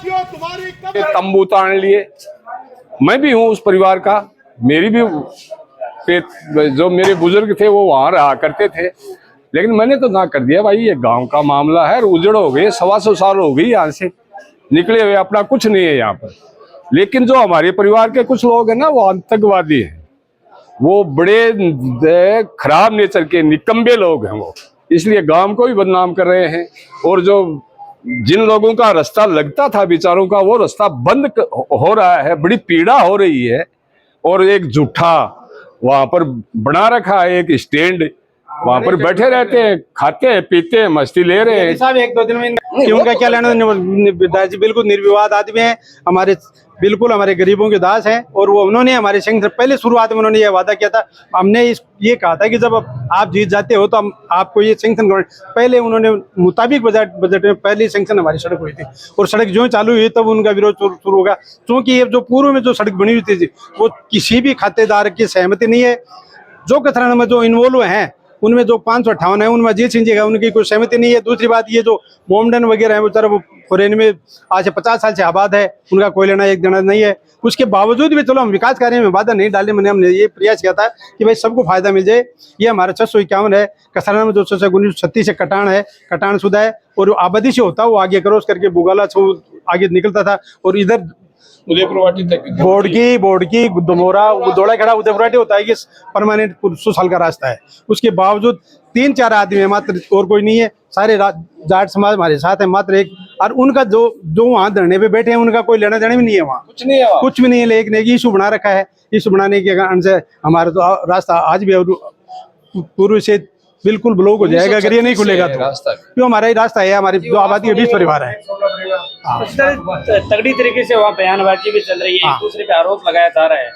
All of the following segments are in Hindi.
तंबू तान लिए। मैं भी हूँ उस परिवार का, मेरी भी जो मेरे बुजुर्ग थे वो वहां रहा करते थे, लेकिन मैंने तो ना कर दिया भाई, ये गांव का मामला है, उजड़ हो गए, 125 साल हो गई यहाँ से निकले हुए, अपना कुछ नहीं है यहाँ पर। लेकिन जो हमारे परिवार के कुछ लोग हैं ना, वो आतंकवादी हैं, वो बड़े खराब नेचर के निकम्बे लोग हैं वो, इसलिए गांव को भी बदनाम कर रहे हैं। और जो जिन लोगों का रास्ता लगता था बेचारों का, वो रास्ता बंद हो रहा है, बड़ी पीड़ा हो रही है। और एक झूठा वहां पर बना रखा है, एक स्टैंड, वहां पर बैठे रहते हैं, खाते हैं, पीते हैं, मस्ती ले रहे हैं। साहब 1-2 दिन में उनका क्या लेना, बिल्कुल निर्विवाद आदमी है, हमारे बिल्कुल हमारे गरीबों के दास हैं। और वो उन्होंने हमारे संघ पहले शुरुआत में उन्होंने ये वादा किया था, हमने ये कहा था कि जब आप जीत जाते हो तो हम आपको ये सैंक्शन करें। पहले उन्होंने मुताबिक बजट में पहली सैंक्शन हमारी सड़क हुई थी, और सड़क जो चालू हुई तब उनका विरोध शुरू होगा, क्योंकि ये जो पूर्व में जो सड़क बनी हुई थी वो किसी भी खातेदार की सहमति नहीं है। जो कथराना में जो इन्वॉल्व हैं उनमें जो 558 है उनमें अजीत सिंह जी का उनकी कोई सहमति नहीं है। दूसरी बात ये जो मोमडन वगैरह है बेचारा वो फॉरेन में आज से 50 साल से आबाद है, उनका कोई लेना एक देना नहीं है। उसके बावजूद भी चलो हम विकास कार्य में बाधा नहीं डालने, हमने ये प्रयास किया था कि भाई सबको फायदा मिल जाए। ये हमारा 651 है, कसराना में जो 636 से कटान है, कटान शुदा है, और आबादी से होता वो आगे क्रॉस करके बुगाला से आगे निकलता था, और इधर उदयपुरवाटी तक बोर्ड की दोमोरा दौड़ा खड़ा उदयपुरवाटी होता है कि परमानेंट 100 साल का रास्ता है। उसके बावजूद 3-4 आदमी है मात्र, और कोई नहीं है, सारे जाट समाज हमारे साथ है मात्र एक। और उनका जो वहाँ धरने पे बैठे हैं उनका कोई लेना देना भी नहीं है, वहाँ कुछ भी नहीं है। लेकिन एक इशू बना रखा है, इशू बनाने के कारण से हमारा तो रास्ता आज भी पूर्व से बिल्कुल ब्लॉक हो जाएगा अगर ये नहीं खुलेगा तो। क्यों हमारा ही रास्ता है, हमारी जो आबादी है 20 परिवार है। तगड़ी तरीके से वहाँ बयानबाजी भी चल रही है, एक दूसरे पे आरोप लगाया जा रहा है।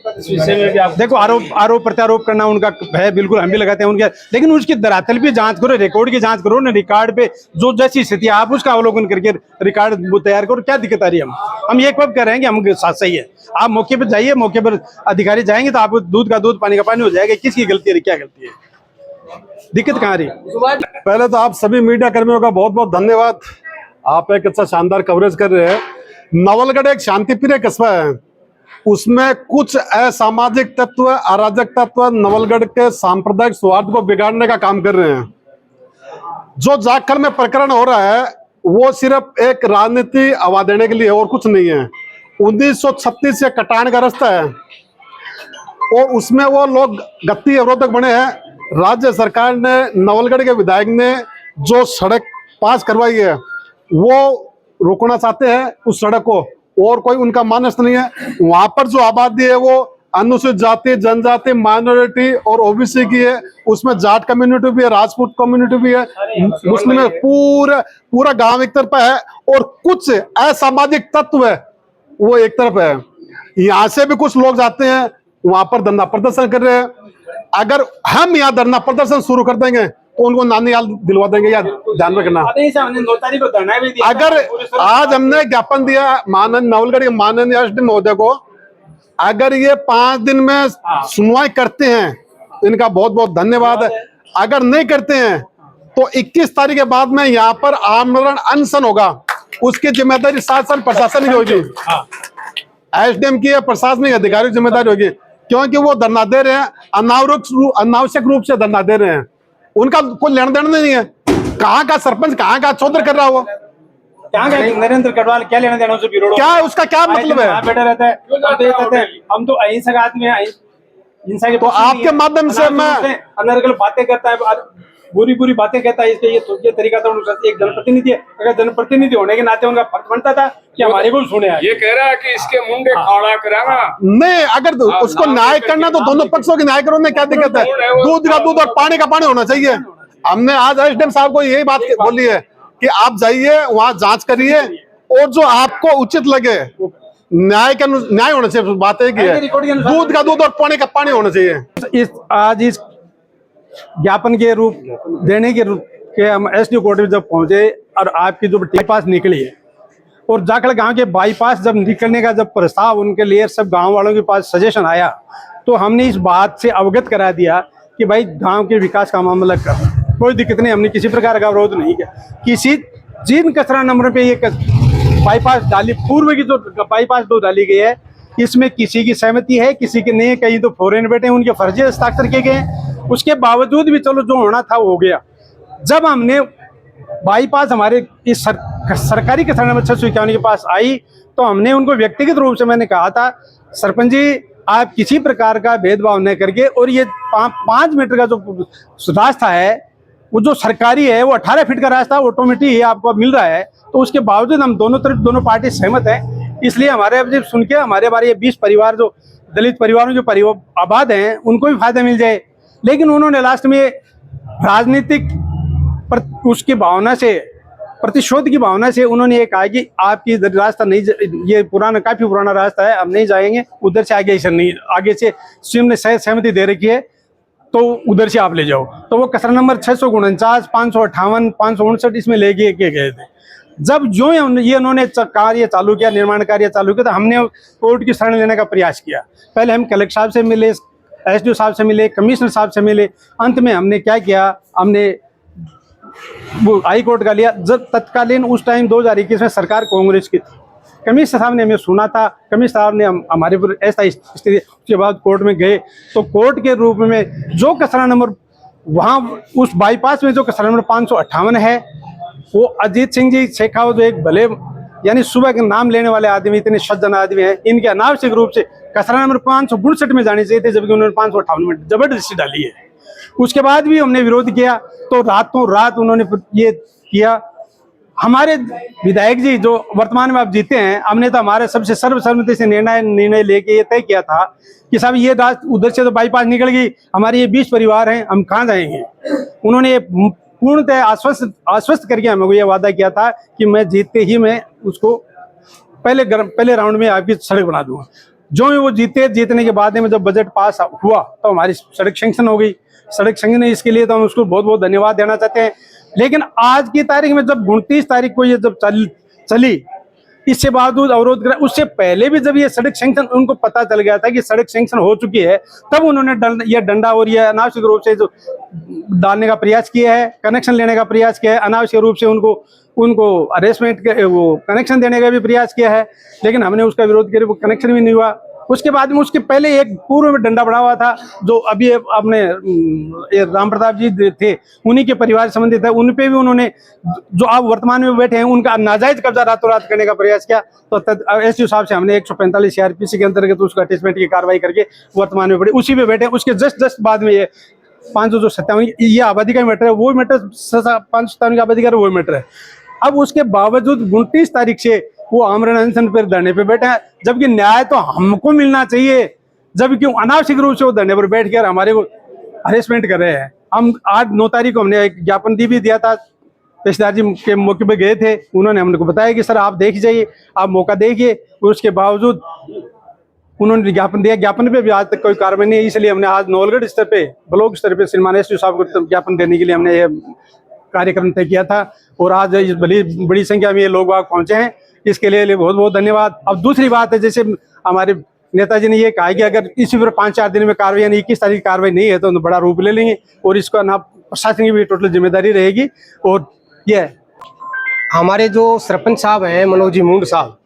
इस विषय में भी आप देखो, आरोप प्रत्यारोप करना उनका है, बिल्कुल हम भी लगाते हैं उनके, लेकिन उसकी धरातल भी जांच करो, रिकॉर्ड की जांच करो ना, रिकॉर्ड पे जो जैसी स्थिति आप उसका अवलोकन करके रिकॉर्ड वो तैयार करो। क्या दिक्कत आ रही है? हम एक बात कह रहे हैं कि हम साथ सही है, आप मौके पर जाइए, मौके पर अधिकारी जाएंगे तो आप दूध का दूध पानी का पानी हो जाएगा। किसकी गलती है, क्या गलती है, दिक्कत कहाँ रही? पहले तो आप सभी मीडिया कर्मियों का बहुत बहुत धन्यवाद, आप एक अच्छा शानदार कवरेज कर रहे हैं। नवलगढ़ एक शांतिप्रिय कस्बा है, उसमें कुछ असामाजिक तत्व, अराजक तत्व नवलगढ़ के सांप्रदायिक सौहार्द को बिगाड़ने का काम कर रहे हैं। जो जाखल में प्रकरण हो रहा है वो सिर्फ एक राजनीति हवा देने के लिए और कुछ नहीं है। 1936 से कटान का रास्ता है और उसमें वो लोग गति अवरोधक बने हैं। राज्य सरकार ने, नवलगढ़ के विधायक ने जो सड़क पास करवाई है वो रोकना चाहते हैं उस सड़क को, और कोई उनका मानस नहीं है। वहां पर जो आबादी है वो अनुसूचित जाति, जनजाति, माइनॉरिटी और ओबीसी की है, उसमें जाट कम्युनिटी भी है, राजपूत कम्युनिटी भी है, मुस्लिम है, पूरा गांव एक तरफ है, और कुछ असामाजिक तत्व है वो एक तरफ है। यहाँ से भी कुछ लोग जाते हैं, वहां पर धरना प्रदर्शन कर रहे हैं। अगर हम यहाँ धरना प्रदर्शन शुरू कर देंगे तो उनको नानी याद दिलवा देंगे, या ध्यान रखना। अगर आज हमने ज्ञापन दिया माननीय नवलगढ़ के माननीय एसडीएम महोदय को, अगर ये 5 दिन में सुनवाई करते हैं इनका बहुत बहुत धन्यवाद है। अगर नहीं करते हैं तो 21 तारीख के बाद में यहाँ पर आमरण अनशन होगा, उसकी जिम्मेदारी शासन प्रशासन की होगी, एसडीएम की, प्रशासनिक अधिकारी की जिम्मेदारी होगी, क्योंकि वो धरना दे रहे हैं अनावश्यक रूप से धरना दे रहे हैं। उनका कोई लेना देना नहीं है, कहाँ का सरपंच, कहाँ का चौधर कर रहा हो, क्या नरेंद्र कटवाल क्या लेना देना उससे, क्या उसका क्या मतलब है? बैठा रहता है, हम तो अहिंसक आदमी है, हिंसा के तो आपके माध्यम से मैं अनर्गल बातें करता है, बुरी बातें कहता है, इसके ये तरीका था। एक जनप्रतिनिधि है, अगर जनप्रतिनिधि होने के नाते उनका फर्ज बनता था कि हमारे को सुने। ये कह रहा है कि इसके मुंडे खड़ा कराना नहीं, अगर उसको न्याय करना तो दोनों पक्षों की न्याय करो, में क्या दिक्कत है? दूध का दूध और पानी का पानी होना चाहिए। हमने आज एसडीएम साहब को यही बात बोली है कि आप जाइए वहां जांच करिए, और जो आपको उचित लगे न्याय होना चाहिए। बात है कि दूध का दूध और पानी का पानी होना चाहिए। आज इस ज्ञापन के रूप देने के रूप के हम एसडी कोर्ट में जब पहुंचे और आपकी जो बाईपास निकली है, और जाखड़ गांव के बाईपास जब निकलने का जब प्रस्ताव उनके लिए सब गांव वालों के पास सजेशन आया, तो हमने इस बात से अवगत करा दिया कि भाई गांव के विकास का मामला कर, कोई दिक्कत नहीं, हमने किसी प्रकार का विरोध नहीं किया। जिन कचरा नंबर पे ये बाईपास डाली, पूर्व की जो बाईपास जो डाली गई है, इसमें किसी की सहमति है, किसी की नहीं है। कहीं तो फॉरेन बैठे उनके फर्जी हस्ताक्षर किए गए, उसके बावजूद भी चलो जो होना था वो हो गया। जब हमने बाईपास हमारे इस सरकारी किसान नंबर 651 के पास आई तो हमने उनको व्यक्तिगत रूप से मैंने कहा था, सरपंच जी आप किसी प्रकार का भेदभाव न करके, और ये 5 मीटर का जो रास्ता है वो जो सरकारी है वो 18 फीट का रास्ता ऑटोमेटिक ही आपको मिल रहा है, तो उसके बावजूद हम दोनों तरफ दोनों पार्टी सहमत हैं। इसलिए हमारे अब जब सुन के हमारे ये 20 परिवार जो दलित परिवारों जो परिवार आबाद हैं उनको भी फायदा मिल जाए। लेकिन उन्होंने लास्ट में राजनीतिक उसकी भावना से, प्रतिशोध की भावना से उन्होंने ये कहा कि आपकी रास्ता नहीं, ये पुराना काफी पुराना रास्ता है, हम नहीं जाएंगे उधर से, आगे से नहीं, आगे से स्वयं ने सहमति दे रखी है तो उधर से आप ले जाओ। तो वो कचरा नंबर 649, 558, 559 इसमें ले गए थे। जब जो ये उन्होंने कार्य चालू किया, निर्माण कार्य चालू किया, तो हमने कोर्ट की शरण लेने का प्रयास किया। पहले हम कलेक्टर साहब से मिले, SDO साहब से मिले, कमिश्नर साहब से मिले। अंत में हमने क्या किया, हमने वो हाई कोर्ट का लिया। जब तत्कालीन उस टाइम 2021 में सरकार कांग्रेस की थी, कमिश्नर साहब ने हमें सुना था, कमिश्नर साहब ने हमारे पर ऐसा स्थिति, उसके बाद कोर्ट में गए तो कोर्ट के रूप में जो कचरा नंबर वहाँ उस बाईपास में जो कचरा नंबर 558 है, वो अजीत सिंह जी शेखावत जो एक भले यानी सुबह के नाम लेने वाले आदमी, इतने सज्जन आदमी हैं, इनके अनावश्यक रूप से कचरा नंबर 562 में जानी चाहिए थे, जबकि उन्होंने 558 में जबरदस्ती डाली है। उसके बाद भी हमने विरोध किया तो रातों रात उन्होंने ये किया। हमारे विधायक जी जो वर्तमान में आप जीते हैं, हमने तो हमारे सबसे सर्वसम्मति से निर्णय लेके ये तय किया था कि साहब ये रास्ता उधर से तो बाईपास निकल गई, हमारे ये 20 परिवार हैं, हम कहाँ जाएंगे। उन्होंने ये पूर्णतः आश्वस्त करके हमें ये वादा किया था कि मैं जीतते ही मैं उसको पहले राउंड में आपकी सड़क बना दूंगा। जो ही वो जीतने के बाद में जब बजट पास हुआ तो हमारी सड़क सैंक्शन हो गई। सड़क संघ ने इसके लिए तो हम उसको बहुत बहुत धन्यवाद देना चाहते हैं। लेकिन आज की तारीख में जब 29 तारीख को ये जब चली, इससे बावजूद अवरोध करा। उससे पहले भी जब ये सड़क सैंक्शन उनको पता चल गया था कि सड़क सैंक्शन हो चुकी है, तब उन्होंने ये डंडा और ये अनावश्यक रूप से जो डालने का प्रयास किया है, कनेक्शन लेने का प्रयास किया है, अनावश्यक रूप से उनको अरेस्टमेंट वो कनेक्शन देने का भी प्रयास किया है। लेकिन हमने उसका विरोध किया, वो कनेक्शन भी नहीं हुआ। उसके बाद में उसके पहले एक पूर्व में डंडा बढ़ा हुआ था, जो अभी अपने राम प्रताप जी थे, उन्हीं के परिवार संबंधित है, उन पे भी उन्होंने जो आप वर्तमान में बैठे हैं उनका नाजायज कब्जा रातों रात करने का प्रयास किया। तो SDO साहब से हमने 145 CRPC के अंतर्गत उसको अटैचमेंट की कार्रवाई करके वर्तमान में उसी पे बैठे। उसके जस्ट बाद में ये 557 ये आबादी का मैटर है, वो मैटर 557 की आबादी का वो मैटर है। अब उसके बावजूद 29 तारीख से वो आमरण अनशन पर धरने पे बैठे हैं, जबकि न्याय तो हमको मिलना चाहिए, जबकि अनावश्यक रूप से वो धरने पर बैठ कर हमारे को हरेसमेंट कर रहे हैं। हम 8-9 तारीख को हमने एक ज्ञापन भी दिया था, तहसीलदार जी के मौके पे गए थे, उन्होंने हमको बताया कि सर आप देख जाइए, आप मौका देखिए। उसके बावजूद उन्होंने ज्ञापन दिया, ज्ञापन पे भी आज तक कोई कार्रवाई नहीं है। इसलिए हमने आज नवलगढ़ स्तर पे, ब्लॉक स्तर पे श्रीमान SDO साहब को ज्ञापन देने के लिए हमने ये कार्यक्रम तय किया था। और आज इस बड़ी संख्या में ये लोग वहाँ पहुंचे हैं, इसके लिए बहुत बहुत धन्यवाद। अब दूसरी बात है, जैसे हमारे नेताजी ने ये कहा कि अगर इसी पर 5-4 दिन में कार्रवाई यानी 21 तारीख कार्रवाई नहीं है तो बड़ा रूप ले लेंगे, और इसका ना प्रशासन की भी टोटल जिम्मेदारी रहेगी। और ये हमारे जो सरपंच साहब हैं मनोज जी मुंड साहब,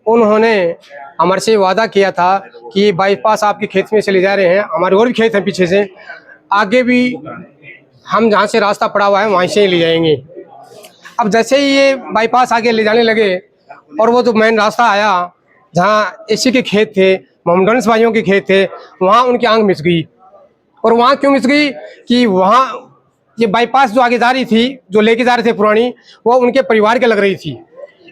उन्होंने हमारे से वादा किया था कि बाईपास आपके खेत में चले जा रहे हैं, हमारे और भी खेत हैं पीछे से, आगे भी हम जहाँ से रास्ता पड़ा हुआ है वहीं से ही ले जाएंगे। अब जैसे ही ये बाईपास आगे ले जाने लगे और वो जो मेन रास्ता आया जहाँ इसी के खेत थे, मोहम्मदन भाइयों के खेत थे, वहाँ उनकी आंख मिच गई। और वहाँ क्यों मिच गई कि वहाँ ये बाईपास जो आगे जा रही थी, जो लेके जा रहे थे पुरानी, वो उनके परिवार के लग रही थी।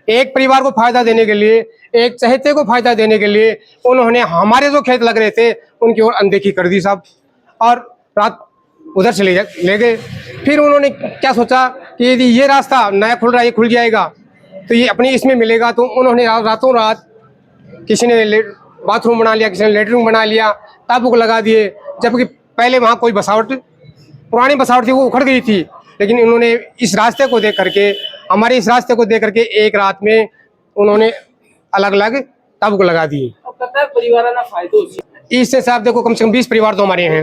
एक परिवार को फायदा देने के लिए, एक चहेते को फायदा देने के लिए उन्होंने हमारे जो खेत लग रहे थे उनकी ओर अनदेखी कर दी साहब, और रात उधर से ले गए। फिर उन्होंने क्या सोचा कि यदि ये रास्ता नया खुल रहा है, ये खुल जाएगा तो ये अपनी इसमें मिलेगा, तो उन्होंने रातों रात किसी ने बाथरूम बना लिया, किसी ने लेटरिन बना लिया, ताबूक लगा दिए। जबकि पहले वहाँ कोई बसावट, पुरानी बसावट थी, वो उखड़ गई थी। लेकिन इन्होंने इस रास्ते को देख करके, हमारे इस रास्ते को देख करके एक रात में उन्होंने अलग अलग ताबूक लगा दिए। इससे साहब देखो कम से कम 20 परिवार तो हमारे हैं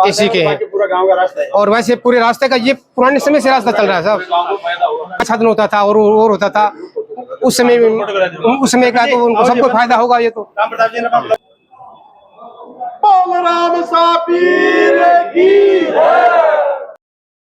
इसी के हैं, पूरा गांव का रास्ता है। और वैसे पूरे रास्ते का ये पुराने समय से रास्ता चल रहा है साहब। साधन होता था और होता था, उस समय का तो उनको सबको फायदा होगा ये तो। राम प्रताप जी ने बोल राम सापी